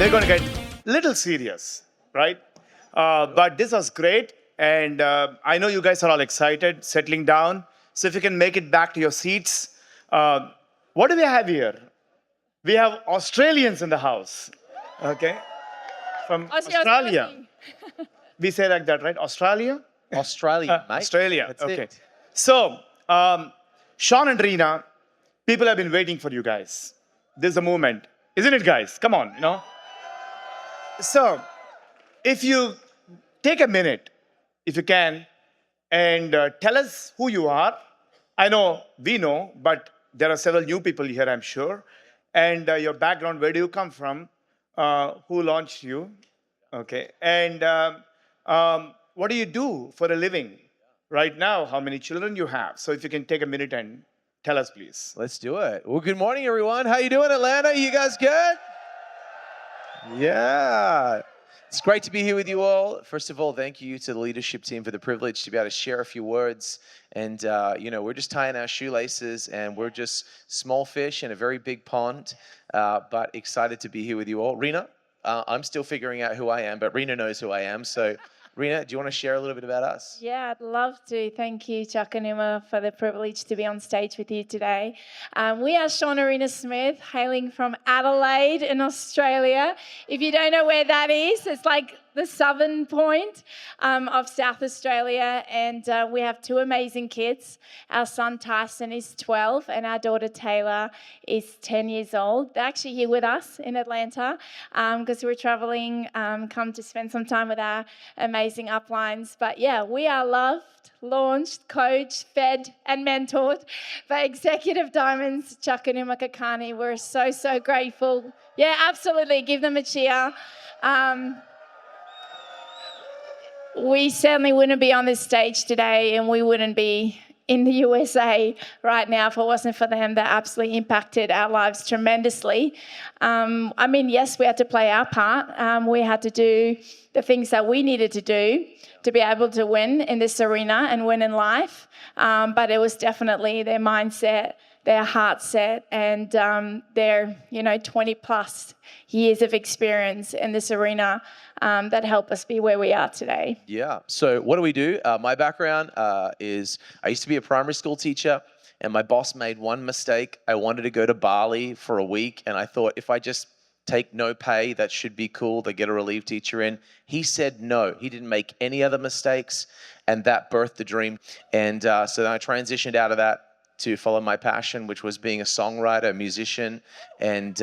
we're going to get a little serious, right? But this was great. And I know you guys are all excited, settling down. So if you can make it back to your seats. What do we have here? We have Australians in the house, okay? From Australia. We say like that, right? Australia? Australia, mate. Australia, That's okay. it. So, Sean and Reena, people have been waiting for you guys. This is a moment. Isn't it, guys? Come on, So, if you take a minute, if you can, and tell us who you are. I know, we know, but there are several new people here, I'm sure. And your background, where do you come from? Who launched you? Okay. And what do you do for a living right now? How many children you have? So if you can take a minute and tell us, please. Let's do it. Well, good morning, everyone. How you doing, Atlanta? You guys good? Yeah. It's great to be here with you all. First of all, thank you to the leadership team for the privilege to be able to share a few words. And, we're just tying our shoelaces and we're just small fish in a very big pond, but excited to be here with you all. Reena, I'm still figuring out who I am, but Reena knows who I am. So, Reena, do you want to share a little bit about us? Yeah, I'd love to. Thank you, Chuck and Uma, for the privilege to be on stage with you today. We are Sean and Reena Smith, hailing from Adelaide in Australia. If you don't know where that is, it's like the southern point of South Australia. And we have two amazing kids. Our son Tyson is 12 and our daughter Taylor is 10 years old. They're actually here with us in Atlanta because we're traveling, come to spend some time with our amazing uplines. But yeah, we are loved, launched, coached, fed and mentored by Executive Diamonds, Chuck and Uma Kakani. We're so, so grateful. Yeah, absolutely. Give them a cheer. We certainly wouldn't be on this stage today and we wouldn't be in the USA right now if it wasn't for them. That absolutely impacted our lives tremendously. Yes, we had to play our part. We had to do the things that we needed to do to be able to win in this arena and win in life. But it was definitely their mindset, their heart set, and their 20 plus years of experience in this arena that help us be where we are today. Yeah. So what do we do? My background is I used to be a primary school teacher, and my boss made one mistake. I wanted to go to Bali for a week, and I thought if I just take no pay, that should be cool. They get a relief teacher in. He said no. He didn't make any other mistakes, and that birthed the dream. And so then I transitioned out of that to follow my passion, which was being a songwriter, a musician. And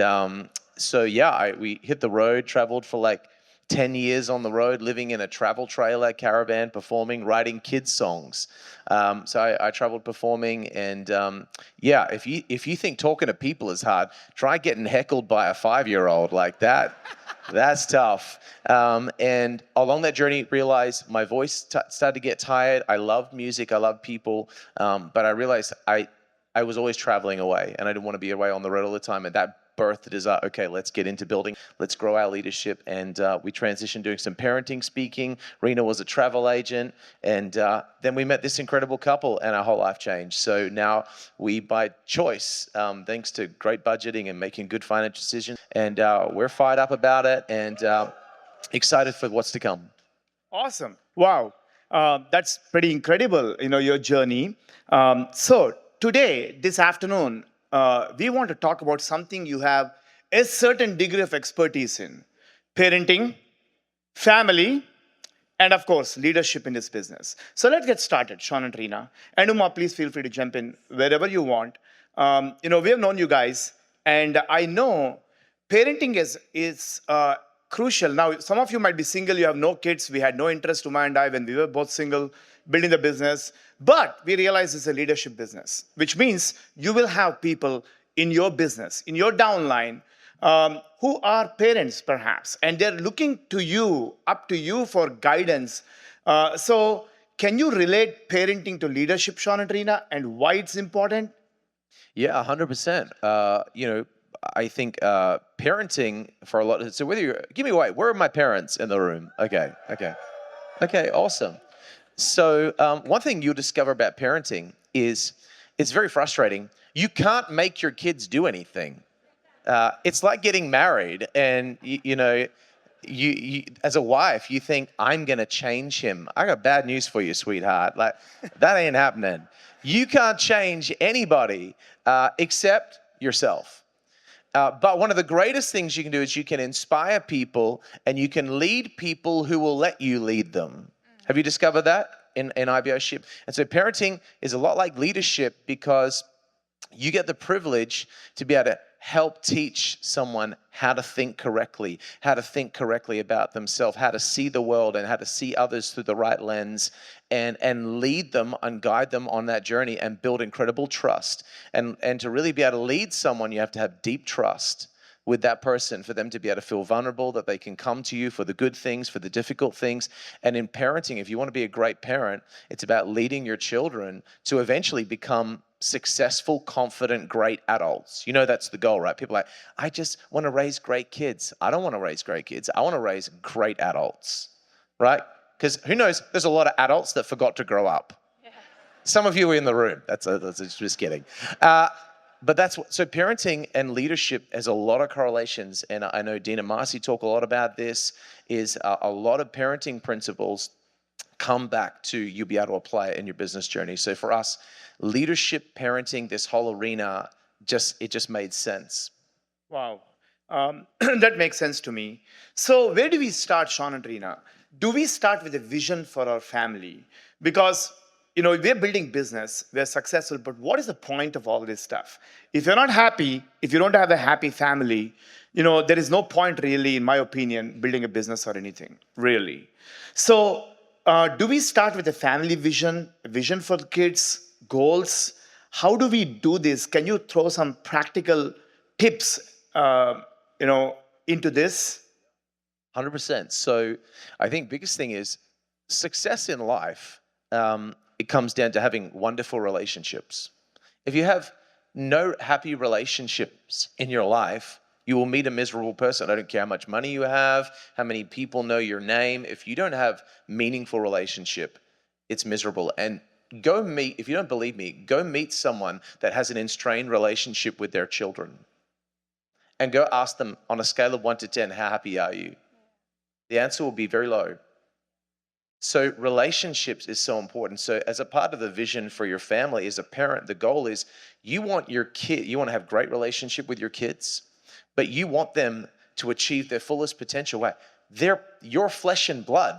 we hit the road, traveled for like 10 years on the road, living in a travel trailer, caravan, performing, writing kids' songs. So I traveled performing, and if you think talking to people is hard, try getting heckled by a 5-year-old like that. That's tough. And along that journey, realized my voice started to get tired. I loved music, I loved people, but I realized I was always traveling away, and I didn't want to be away on the road all the time, and that birthed the desire, okay, let's get into building, let's grow our leadership. And we transitioned doing some parenting, speaking. Reena was a travel agent. And then we met this incredible couple and our whole life changed. So now we, by choice, thanks to great budgeting and making good financial decisions, and we're fired up about it and excited for what's to come. Awesome. Wow. That's pretty incredible, your journey. So today, this afternoon, we want to talk about something you have a certain degree of expertise in: parenting, family, and of course, leadership in this business. So let's get started, Sean and Reena. And Uma, please feel free to jump in wherever you want. We have known you guys, and I know parenting is crucial. Now, some of you might be single, you have no kids. We had no interest, Uma and I, when we were both single, building the business. But we realize it's a leadership business, which means you will have people in your business, in your downline, who are parents perhaps, and they're looking to you, up to you for guidance. So can you relate parenting to leadership, Sean and Reena, and why it's important? Yeah, 100%. I think parenting for a lot. So whether you give me a wait, where are my parents in the room? Okay, awesome. So one thing you'll discover about parenting is it's very frustrating. You can't make your kids do anything. It's like getting married, and you as a wife, you think, I'm gonna change him. I got bad news for you, sweetheart. Like, that ain't happening. You can't change anybody except yourself. But one of the greatest things you can do is you can inspire people, and you can lead people who will let you lead them. Have you discovered that in IBOship? And so parenting is a lot like leadership, because you get the privilege to be able to help teach someone how to think correctly about themselves, how to see the world and how to see others through the right lens, and lead them and guide them on that journey and build incredible trust. And to really be able to lead someone, you have to have deep trust with that person for them to be able to feel vulnerable, that they can come to you for the good things, for the difficult things. And in parenting, if you want to be a great parent, it's about leading your children to eventually become successful, confident, great adults. That's the goal, right? People are like, I just want to raise great kids. I don't want to raise great kids. I want to raise great adults, right? Because who knows, there's a lot of adults that forgot to grow up. Yeah. Some of you are in the room. That's just kidding. So parenting and leadership has a lot of correlations, and I know Dean and Marcy talk a lot about this, is a lot of parenting principles come back to you be able to apply it in your business journey. So for us, leadership, parenting, this whole arena, it just made sense. Wow. That makes sense to me. So where do we start, Sean and Rena? Do we start with a vision for our family? Because we're building business, we're successful, but what is the point of all this stuff? If you're not happy, if you don't have a happy family, there is no point really, in my opinion, building a business or anything, really. So do we start with a family vision, a vision for the kids, goals? How do we do this? Can you throw some practical tips, into this? 100%. So I think biggest thing is success in life. It comes down to having wonderful relationships. If you have no happy relationships in your life, you will meet a miserable person. I don't care how much money you have, how many people know your name. If you don't have meaningful relationship, it's miserable. And if you don't believe me, go meet someone that has an strained relationship with their children. And go ask them on a scale of 1 to 10, how happy are you? The answer will be very low. So relationships is so important. So as a part of the vision for your family, as a parent, the goal is you want to have great relationship with your kids, but you want them to achieve their fullest potential. They're your flesh and blood,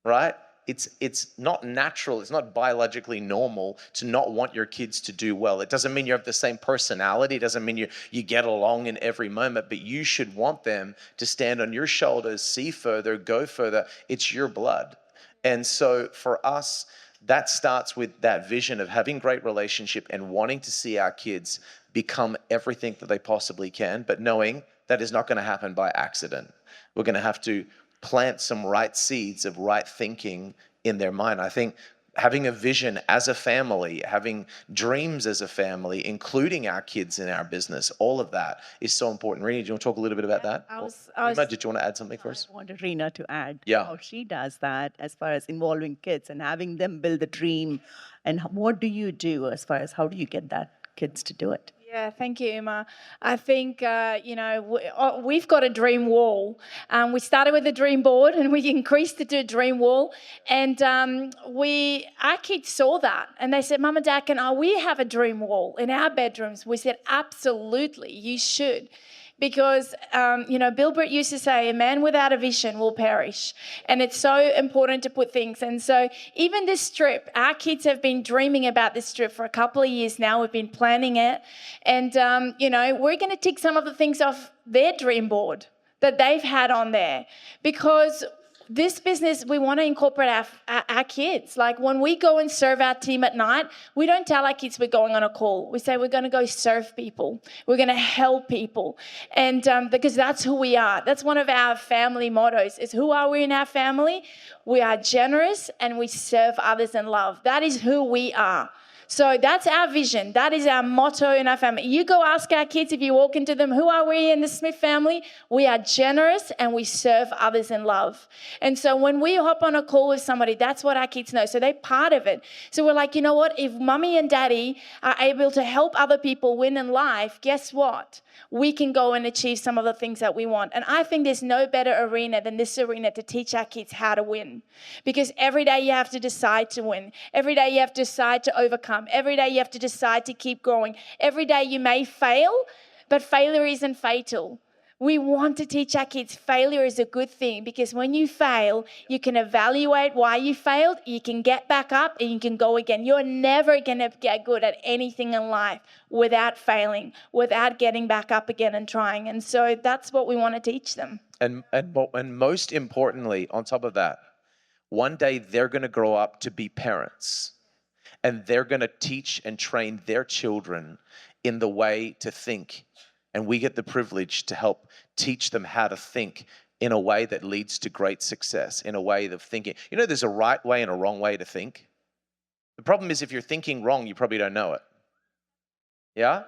right? It's not natural, it's not biologically normal to not want your kids to do well. It doesn't mean you have the same personality, it doesn't mean you get along in every moment, but you should want them to stand on your shoulders, see further, go further. It's your blood. And so for us, that starts with that vision of having great relationship and wanting to see our kids become everything that they possibly can, but knowing that is not going to happen by accident. We're going to have to plant some right seeds of right thinking in their mind. I think having a vision as a family, having dreams as a family, including our kids in our business, all of that is so important. Rena, do you want to talk a little bit about that? Did you want to add something first? I wanted Rena to add how she does that as far as involving kids and having them build the dream. And what do you do as far as how do you get that kids to do it? Yeah, thank you, Uma. I think, we've got a dream wall. We started with a dream board and we increased it to a dream wall. And our kids saw that and they said, Mum and Dad, can we have a dream wall in our bedrooms? We said, absolutely, you should. Because, Bill Britt used to say, a man without a vision will perish. And it's so important to put things. And so even this trip, our kids have been dreaming about this trip for a couple of years now. We've been planning it. And, we're going to tick some of the things off their dream board that they've had on there. Because this business, we want to incorporate our kids. Like when we go and serve our team at night, we don't tell our kids we're going on a call. We say we're going to go serve people. We're going to help people. And because that's who we are. That's one of our family mottos is who are we in our family? We are generous and we serve others in love. That is who we are. So that's our vision. That is our motto in our family. You go ask our kids, if you walk into them, who are we in the Smith family? We are generous and we serve others in love. And so when we hop on a call with somebody, that's what our kids know. So they're part of it. So we're like, you know what? If mummy and daddy are able to help other people win in life, guess what? We can go and achieve some of the things that we want. And I think there's no better arena than this arena to teach our kids how to win. Because every day you have to decide to win. Every day you have to decide to overcome. Every day you have to decide to keep growing. Every day you may fail, but failure isn't fatal. We want to teach our kids failure is a good thing, because when you fail, you can evaluate why you failed, you can get back up and you can go again. You're never going to get good at anything in life without failing, without getting back up again and trying. And so that's what we want to teach them. And most importantly, on top of that, one day they're going to grow up to be parents, and they're going to teach and train their children in the way to think. And we get the privilege to help teach them how to think in a way that leads to great success, in a way of thinking. You know, there's a right way and a wrong way to think. The problem is if you're thinking wrong, you probably don't know it. Yeah?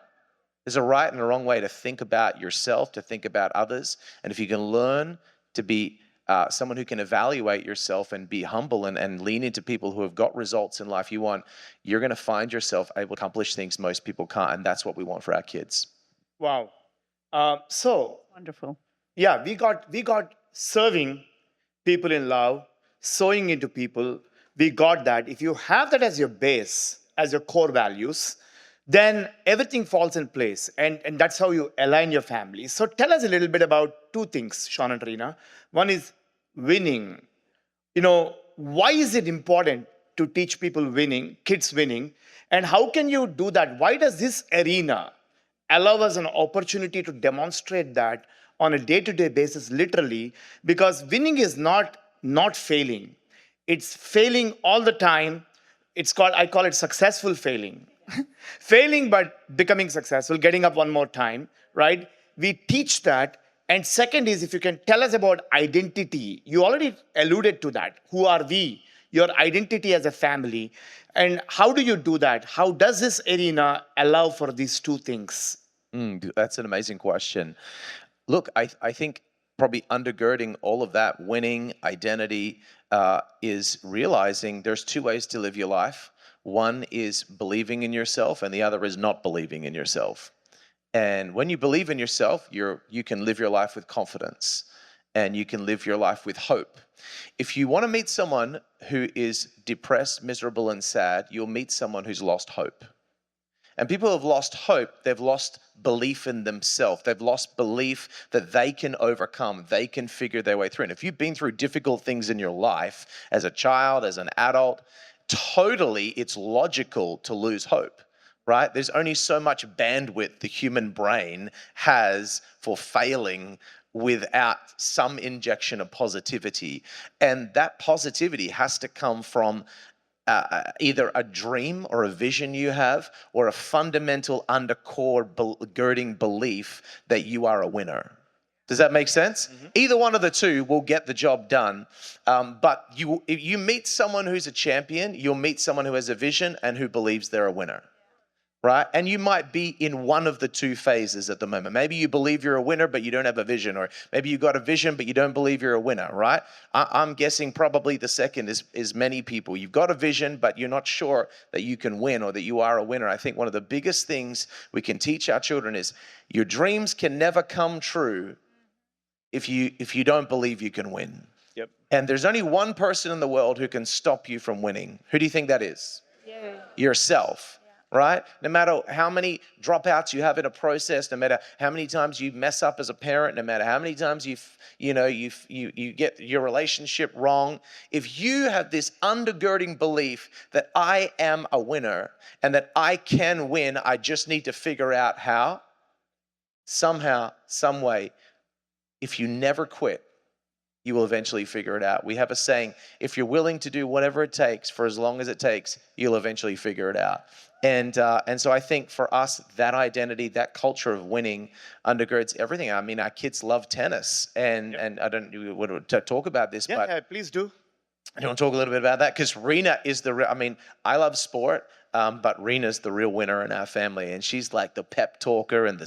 There's a right and a wrong way to think about yourself, to think about others. And if you can learn to be someone who can evaluate yourself and be humble and lean into people who have got results in life you want, you're going to find yourself able to accomplish things most people can't. And that's what we want for our kids. Wow. Wonderful. Yeah, we got serving people in love, sowing into people. We got that. If you have that as your base, as your core values, then everything falls in place. And that's how you align your family. So tell us a little bit about two things, Sean and Rena. One is winning. You know, why is it important to teach people winning, kids winning? And how can you do that? Why does this arena allow us an opportunity to demonstrate that on a day-to-day basis, literally? Because winning is not failing. It's failing all the time. I call it successful failing. Failing but becoming successful, getting up one more time, right? We teach that. And second is, if you can tell us about identity. You already alluded to that. Who are we? Your identity as a family. And how do you do that? How does this arena allow for these two things? That's an amazing question. Look, I think probably undergirding all of that winning identity is realizing there's two ways to live your life. One is believing in yourself, and the other is not believing in yourself. And when you believe in yourself, you can live your life with confidence, and you can live your life with hope. If you want to meet someone who is depressed, miserable, and sad, you'll meet someone who's lost hope. And people who have lost hope, they've lost belief in themselves. They've lost belief that they can overcome, they can figure their way through. And if you've been through difficult things in your life as a child, as an adult, totally it's logical to lose hope, right? There's only so much bandwidth the human brain has for failing without some injection of positivity. And that positivity has to come from either a dream or a vision you have, or a fundamental undergirding belief that you are a winner. Does that make sense? Mm-hmm. Either one of the two will get the job done. But if you meet someone who's a champion, you'll meet someone who has a vision and who believes they're a winner. Right? And you might be in one of the two phases at the moment. Maybe you believe you're a winner, but you don't have a vision. Or maybe you got a vision, but you don't believe you're a winner, right? I'm guessing probably the second is many people. You've got a vision, but you're not sure that you can win or that you are a winner. I think one of the biggest things we can teach our children is your dreams can never come true if you don't believe you can win. Yep. And there's only one person in the world who can stop you from winning. Who do you think that is? Yeah. Yourself. Right? No matter how many dropouts you have in a process, no matter how many times you mess up as a parent, no matter how many times you get your relationship wrong, if you have this undergirding belief that I am a winner and that I can win, I just need to figure out how, somehow, some way, if you never quit, you will eventually figure it out. We have a saying, if you're willing to do whatever it takes for as long as it takes, you'll eventually figure it out. And so I think for us, that identity, that culture of winning undergirds everything. I mean, our kids love tennis, and I don't want to talk about this, but yeah, please do. I want to talk a little bit about that, because Rena is I love sport. but Rena's the real winner in our family, and she's like the pep talker and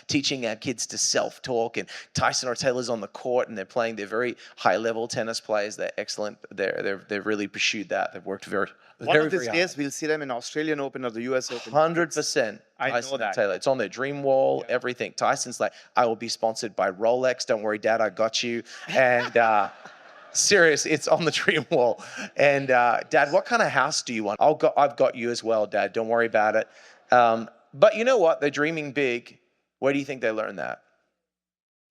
teaching our kids to self-talk. And Tyson or Taylor's on the court, and they're playing. They're very high-level tennis players. They're excellent. They've really pursued that. They've worked One very, of these very hard. days, we'll see them in Australian Open or the US Open. 100%. I know Tyson and that. Taylor. It's on their dream wall, everything. Tyson's like, I will be sponsored by Rolex. Don't worry, Dad, I got you. And serious, it's on the dream wall. And Dad, what kind of house do you want? I've got you as well, Dad. Don't worry about it. But you know what? They're dreaming big. Where do you think they learned that?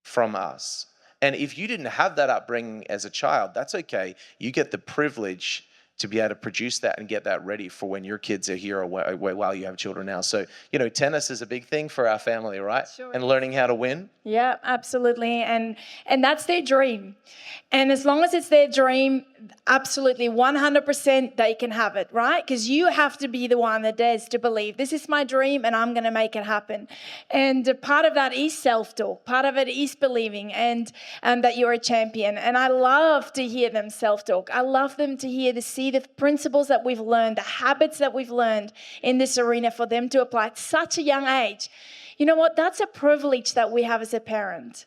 From us. And if you didn't have that upbringing as a child, that's okay. You get the privilege to be able to produce that and get that ready for when your kids are here or while you have children now. So, tennis is a big thing for our family, right? Sure And is. learning how to win. Yeah, absolutely. And that's their dream. And as long as it's their dream, absolutely 100% they can have it, right? Because you have to be the one that dares to believe this is my dream and I'm going to make it happen. And part of that is self-talk. Part of it is believing and that you're a champion. And I love to hear them self-talk. I love them to see the principles that we've learned, the habits that we've learned in this arena for them to apply at such a young age. You know what? That's a privilege that we have as a parent.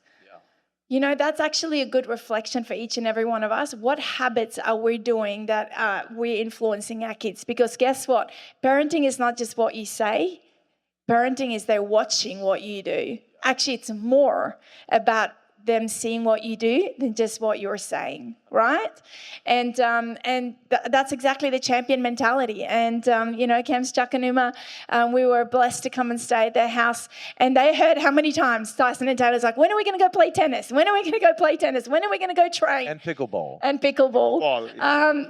That's actually a good reflection for each and every one of us. What habits are we doing that we're influencing our kids? Because guess what? Parenting is not just what you say. Parenting is they're watching what you do. Actually, it's more about them seeing what you do than just what you're saying, right? And that's exactly the champion mentality. And, Camps Chakanuma, we were blessed to come and stay at their house, and they heard how many times Tyson and Taylor's like, when are we going to go play tennis? When are we going to go play tennis? When are we going to go train? And pickleball. And pickleball. Ball.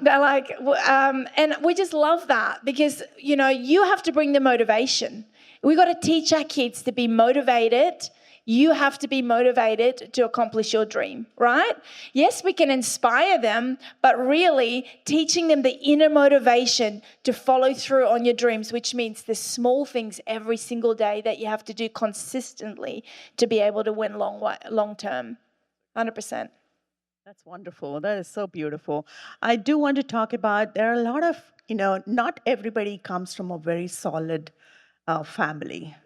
They're like, and we just love that because, you have to bring the motivation. We got to teach our kids to be motivated. You have to be motivated to accomplish your dream, right? Yes, we can inspire them, but really teaching them the inner motivation to follow through on your dreams, which means the small things every single day that you have to do consistently to be able to win long term. 100%. That's wonderful. That is so beautiful. I do want to talk about, there are a lot of, not everybody comes from a very solid family.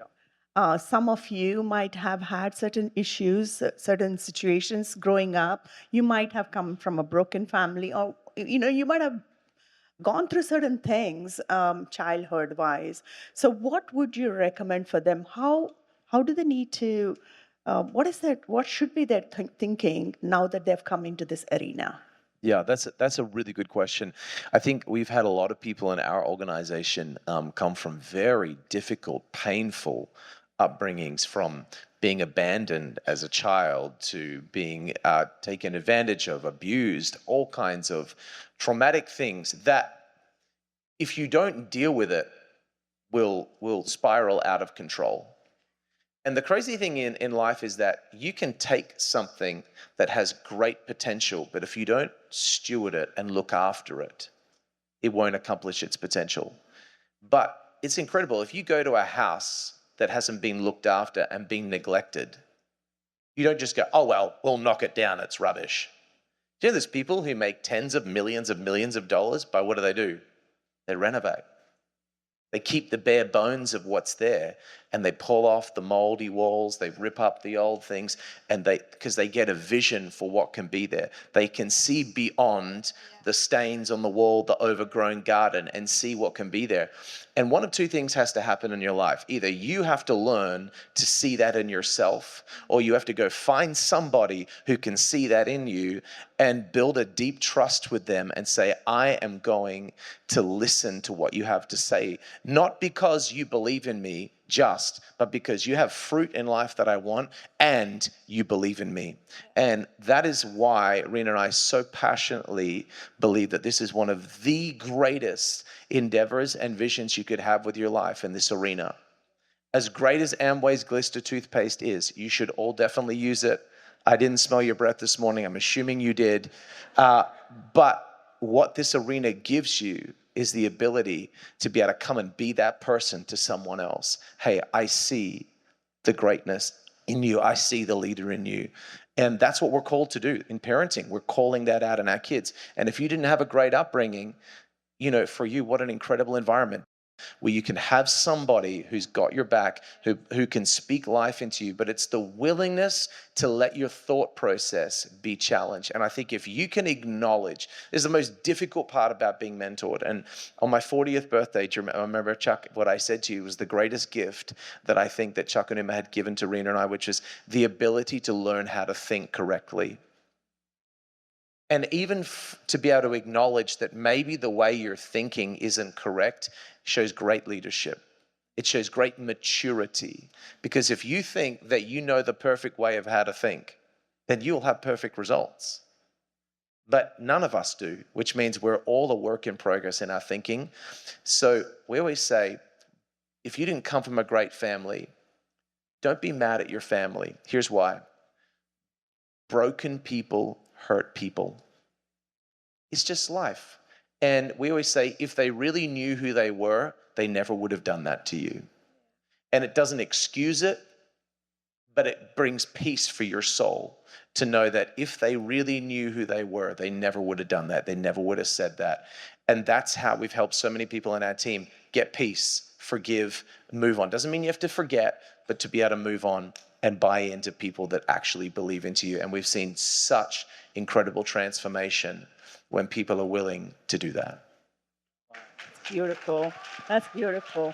Some of you might have had certain issues, certain situations growing up. You might have come from a broken family, or you might have gone through certain things childhood-wise. So, what would you recommend for them? How do they need to? What should be their thinking now that they've come into this arena? Yeah, that's a really good question. I think we've had a lot of people in our organization come from very difficult, painful upbringings, from being abandoned as a child to being taken advantage of, abused, all kinds of traumatic things that, if you don't deal with it, will spiral out of control. And the crazy thing in life is that you can take something that has great potential, but if you don't steward it and look after it, it won't accomplish its potential. But it's incredible. If you go to a house that hasn't been looked after and been neglected, you don't just go, oh, well, we'll knock it down, it's rubbish. Do you know there's people who make tens of millions of dollars by what do? They renovate. They keep the bare bones of what's there, and they pull off the moldy walls, they rip up the old things, and because they get a vision for what can be there. They can see beyond the stains on the wall, the overgrown garden, and see what can be there. And one of two things has to happen in your life. Either you have to learn to see that in yourself, or you have to go find somebody who can see that in you and build a deep trust with them and say, I am going to listen to what you have to say, not because you believe in me but because you have fruit in life that I want and you believe in me. And that is why Rena and I so passionately believe that this is one of the greatest endeavors and visions you could have with your life in this arena. As great as Amway's Glister toothpaste is, you should all definitely use it. I didn't smell your breath this morning. I'm assuming you did. But what this arena gives you is the ability to be able to come and be that person to someone else. Hey, I see the greatness in you. I see the leader in you. And that's what we're called to do in parenting. We're calling that out in our kids. And if you didn't have a great upbringing, for you, what an incredible environment. where you can have somebody who's got your back, who can speak life into you, but it's the willingness to let your thought process be challenged. And I think if you can acknowledge, this is the most difficult part about being mentored. And on my 40th birthday, I remember, Chuck, what I said to you was the greatest gift that I think that Chuck and Uma had given to Rena and I, which is the ability to learn how to think correctly. And even to be able to acknowledge that maybe the way you're thinking isn't correct shows great leadership. It shows great maturity. Because if you think that you know the perfect way of how to think, then you'll have perfect results. But none of us do, which means we're all a work in progress in our thinking. So we always say, if you didn't come from a great family, don't be mad at your family. Here's why. Broken people hurt people. It's just life. And we always say, if they really knew who they were, they never would have done that to you. And it doesn't excuse it, but it brings peace for your soul to know that if they really knew who they were, they never would have done that. They never would have said that. And that's how we've helped so many people in our team get peace, forgive, move on. Doesn't mean you have to forget, but to be able to move on and buy into people that actually believe into you. And we've seen such incredible transformation when people are willing to do that. Beautiful. That's beautiful.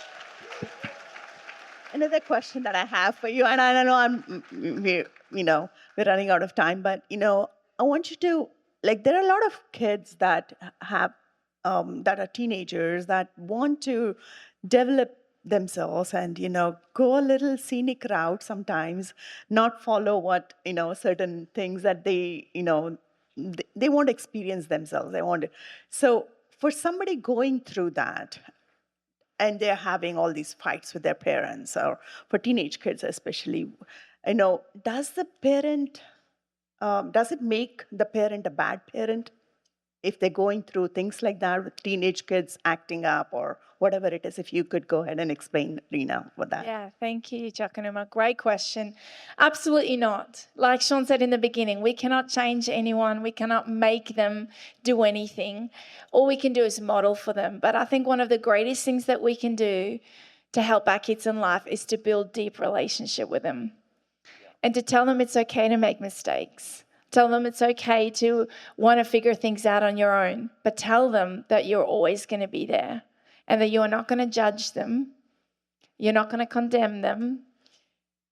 Another question that I have for you, and I know we're running out of time, but I want you to, there are a lot of kids that have that are teenagers that want to develop themselves and go a little scenic route sometimes, not follow what certain things that they won't experience themselves. They want to. So for somebody going through that, and they're having all these fights with their parents, or for teenage kids especially, does it make the parent a bad parent if they're going through things like that with teenage kids acting up or whatever it is? If you could go ahead and explain, Rena, what that. Yeah, thank you, Chuck and Uma. Great question. Absolutely not. Like Sean said in the beginning, we cannot change anyone. We cannot make them do anything. All we can do is model for them. But I think one of the greatest things that we can do to help our kids in life is to build deep relationship with them and to tell them it's okay to make mistakes. Tell them it's okay to want to figure things out on your own, but tell them that you're always going to be there and that you're not going to judge them. You're not going to condemn them.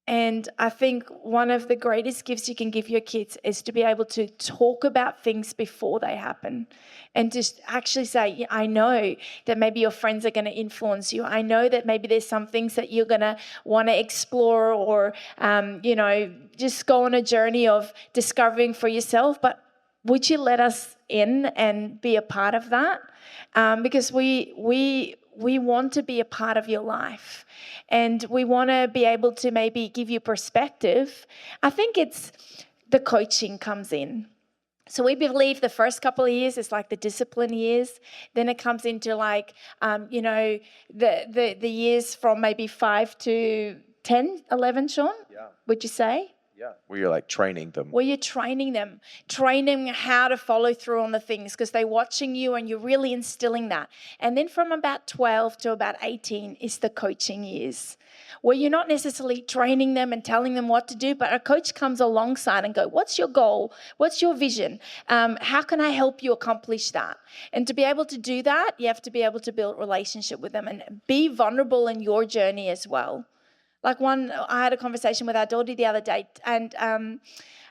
And I think one of the greatest gifts you can give your kids is to be able to talk about things before they happen and just actually say, I know that maybe your friends are going to influence you. I know that maybe there's some things that you're going to want to explore or, just go on a journey of discovering for yourself. But would you let us in and be a part of that? Because we want to be a part of your life and we want to be able to maybe give you perspective. I think it's the coaching comes in. So we believe the first couple of years is like the discipline years. Then it comes into the years from maybe 5 to 10, 11, Sean? Yeah. Would you say? Yeah, where you're training them. Where you're training them how to follow through on the things because they're watching you and you're really instilling that. And then from about 12 to about 18 is the coaching years where you're not necessarily training them and telling them what to do, but a coach comes alongside and go, what's your goal? What's your vision? How can I help you accomplish that? And to be able to do that, you have to be able to build a relationship with them and be vulnerable in your journey as well. I had a conversation with our daughter the other day, and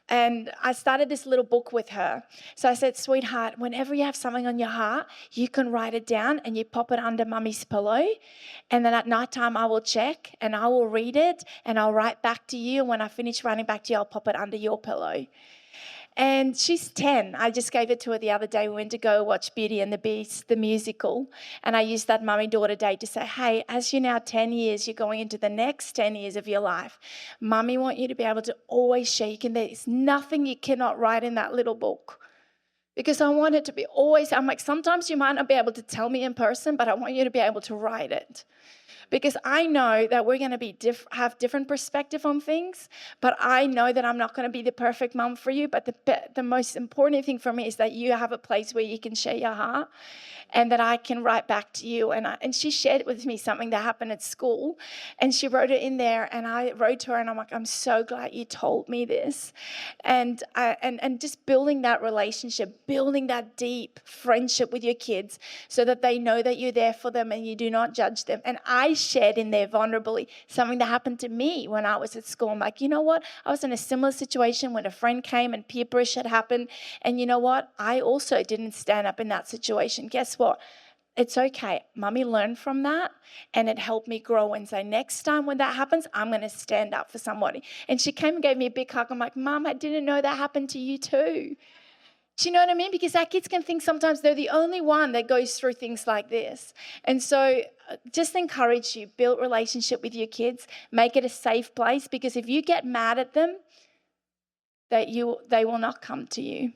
I started this little book with her. So I said, sweetheart, whenever you have something on your heart, you can write it down and you pop it under mummy's pillow. And then at nighttime, I will check and I will read it and I'll write back to you. And when I finish writing back to you, I'll pop it under your pillow. And she's 10. I just gave it to her the other day. We went to go watch Beauty and the Beast, the musical. And I used that mummy-daughter day to say, hey, as you're now 10 years, you're going into the next 10 years of your life. Mummy want you to be able to always share. There's nothing you cannot write in that little book. Because I want it to be always, I'm like, sometimes you might not be able to tell me in person, but I want you to be able to write it. because I know that we're going to be have different perspective on things, but I know that I'm not going to be the perfect mom for you. But the most important thing for me is that you have a place where you can share your heart, and that I can write back to you. And she shared with me something that happened at school, and she wrote it in there, and I wrote to her, and I'm like, I'm so glad you told me this. And just building that relationship, building that deep friendship with your kids so that they know that you're there for them and you do not judge them. And I shared in there vulnerably something that happened to me when I was at school. I'm like, you know what? I was in a similar situation when a friend came and peer pressure had happened. And you know what? I also didn't stand up in that situation. Guess what? It's okay. Mummy learned from that, and it helped me grow and say, next time when that happens, I'm going to stand up for somebody. And she came and gave me a big hug. I'm like, Mum, I didn't know that happened to you too. Do you know what I mean? Because our kids can think sometimes they're the only one that goes through things like this. And so just encourage you, build relationship with your kids, make it a safe place, because if you get mad at them, they will not come to you.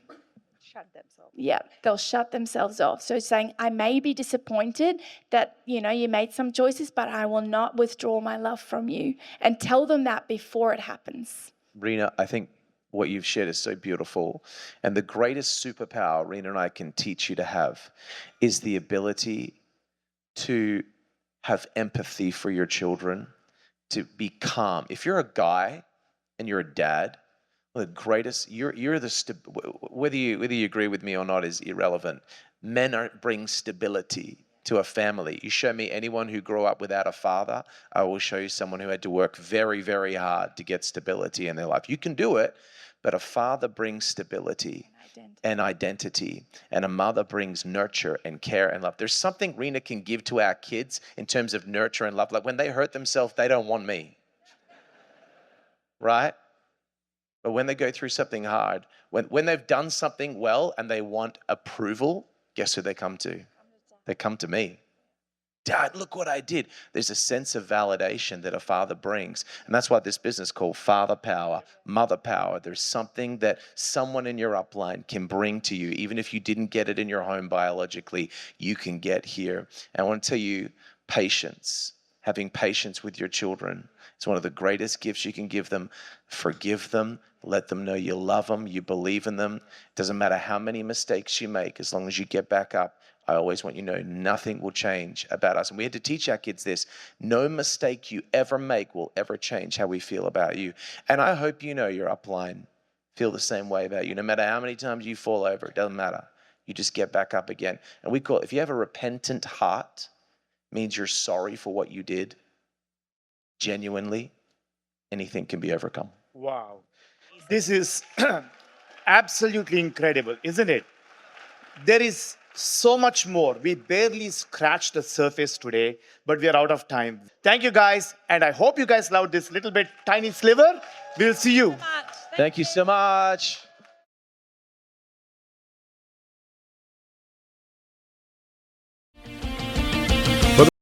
Shut themselves. Yeah, they'll shut themselves off. So saying, I may be disappointed that, you made some choices, but I will not withdraw my love from you. And tell them that before it happens. Rena, I think what you've shared is so beautiful. And the greatest superpower Rena and I can teach you to have is the ability to have empathy for your children, to be calm. If you're a guy and you're a dad, the greatest, you're the whether you agree with me or not is irrelevant. Men bring stability to a family. You show me anyone who grew up without a father, I will show you someone who had to work very, very hard to get stability in their life. You can do it, but a father brings stability and identity, and a mother brings nurture and care and love. There's something Rena can give to our kids in terms of nurture and love. Like when they hurt themselves, they don't want me, right? But when they go through something hard, when they've done something well and they want approval, guess who they come to? They come to me. Dad, look what I did. There's a sense of validation that a father brings. And that's why this business called Father Power, Mother Power. There's something that someone in your upline can bring to you. Even if you didn't get it in your home biologically, you can get here. And I want to tell you, patience, having patience with your children. It's one of the greatest gifts you can give them. Forgive them. Let them know you love them. You believe in them. It doesn't matter how many mistakes you make, as long as you get back up. I always want you to know nothing will change about us. And we had to teach our kids this. No mistake you ever make will ever change how we feel about you. And I hope you know your upline feel the same way about you. No matter how many times you fall over, it doesn't matter. You just get back up again. And we call it, if you have a repentant heart, means you're sorry for what you did. Genuinely, anything can be overcome. Wow. This is absolutely incredible, isn't it? There is so much more. We barely scratched the surface today, but we are out of time. Thank you guys, and I hope you guys loved this little bit tiny sliver. We'll see you. Thank you so much.